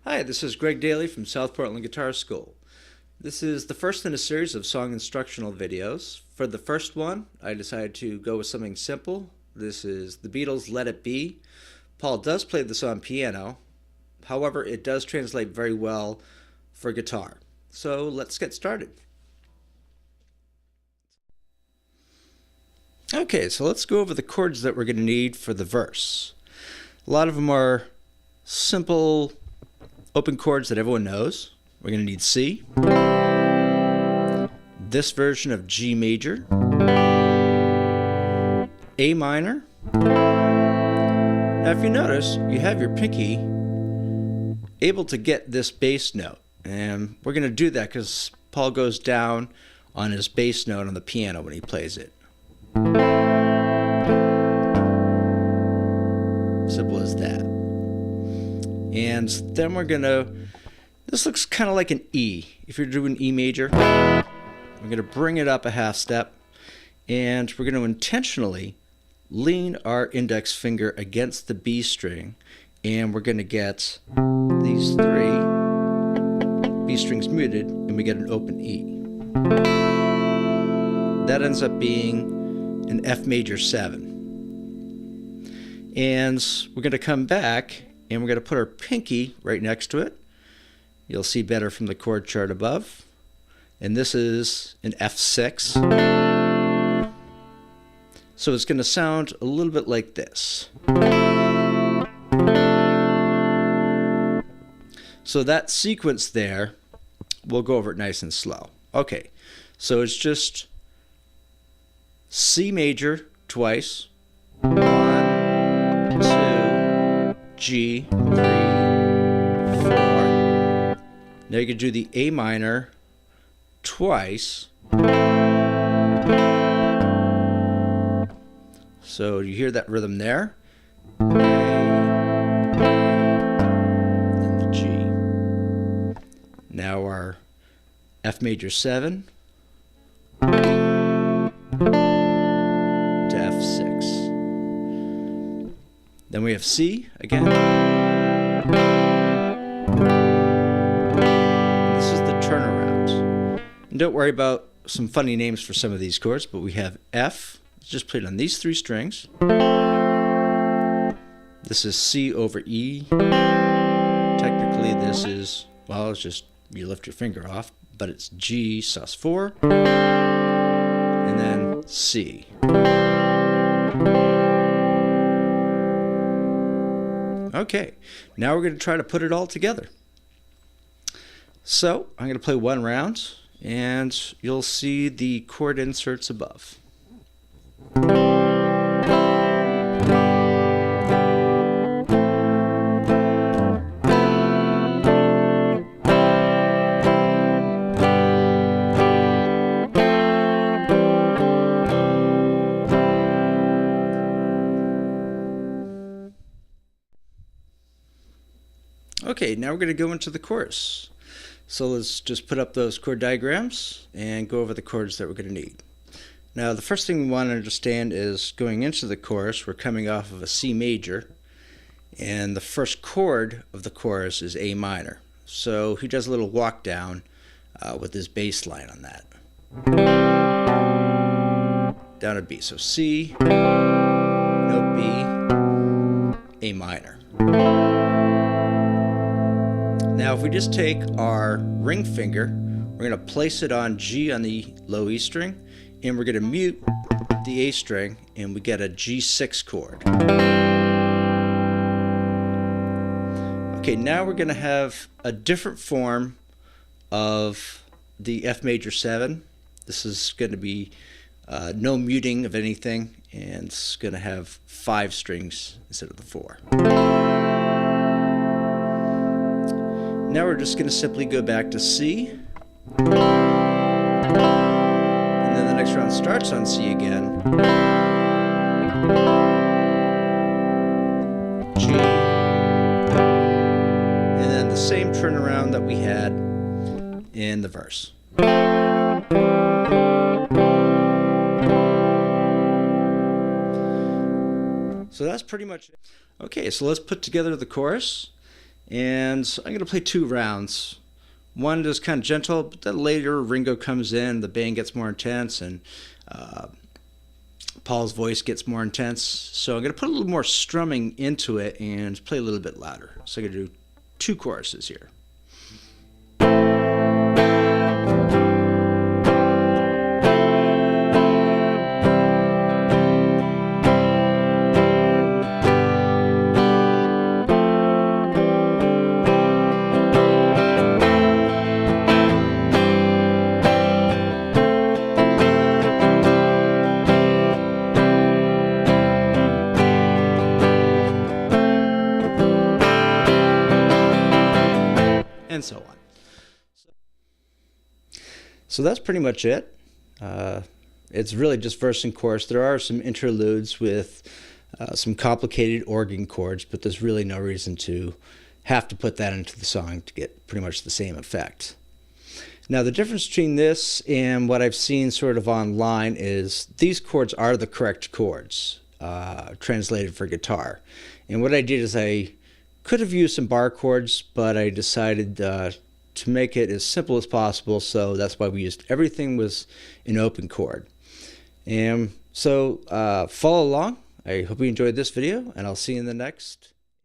Hi, this is Greg Daly from South Portland Guitar School. This is the first in a series of song instructional videos. For the first one, I decided to go with something simple. This is the Beatles' Let It Be. Paul does play this on piano. However, it does translate very well for guitar. So let's get started. Okay, so let's go over the chords that we're going to need for the verse. A lot of them are simple open chords that everyone knows. We're going to need C, this version of G major, A minor. Now if you notice, you have your pinky able to get this bass note, and we're going to do that because Paul goes down on his bass note on the piano when he plays it. Simple as that. And then we're gonna, this looks kind of like an E. If you're doing E major, we're gonna bring it up a half step, and we're gonna intentionally lean our index finger against the B string, and we're gonna get these three B strings muted, and we get an open E. That ends up being an F major 7. And we're gonna come back and we're going to put our pinky right next to it. You'll see better from the chord chart above. And this is an F6. So it's going to sound a little bit like this. So that sequence there, we'll go over it nice and slow. Okay, so it's just C major twice. 1, 2, G, 3, 4. Now you can do the A minor twice. So you hear that rhythm there. A, then the G. Now our F major 7 to F6. Then we have C again. And this is the turnaround. And don't worry about some funny names for some of these chords, but we have F, just played on these 3 strings. This is C over E. Technically this is, well, it's just you lift your finger off, but it's G sus4, and then C. Okay, now we're going to try to put it all together. So I'm going to play one round, and you'll see the chord inserts above. Okay, now we're going to go into the chorus. So let's just put up those chord diagrams and go over the chords that we're going to need. Now the first thing we want to understand is going into the chorus, we're coming off of a C major, and the first chord of the chorus is A minor. So he does a little walk down with his bass line on that. Down to B. So C, note B, A minor. Now if we just take our ring finger, we're going to place it on G on the low E string, and we're going to mute the A string, and we get a G6 chord. Okay, now we're going to have a different form of the F major 7. This is going to be no muting of anything, and it's going to have 5 strings instead of the 4. Now we're just going to simply go back to C, and then the next round starts on C again, G, and then the same turnaround that we had in the verse. So that's pretty much it. Okay, so let's put together the chorus, And I'm going to play 2 rounds. One is kind of gentle, but then later Ringo comes in, the band gets more intense, and Paul's voice gets more intense. So I'm going to put a little more strumming into it and play a little bit louder. So I'm going to do 2 choruses here. And so on. So that's pretty much it. It's really just verse and chorus. There are some interludes with some complicated organ chords, but there's really no reason to have to put that into the song to get pretty much the same effect. Now, the difference between this and what I've seen sort of online is these chords are the correct chords translated for guitar. And what I did is I could have used some bar chords, but I decided to make it as simple as possible, so that's why we used everything was an open chord. And so follow along. I hope you enjoyed this video, and I'll see you in the next.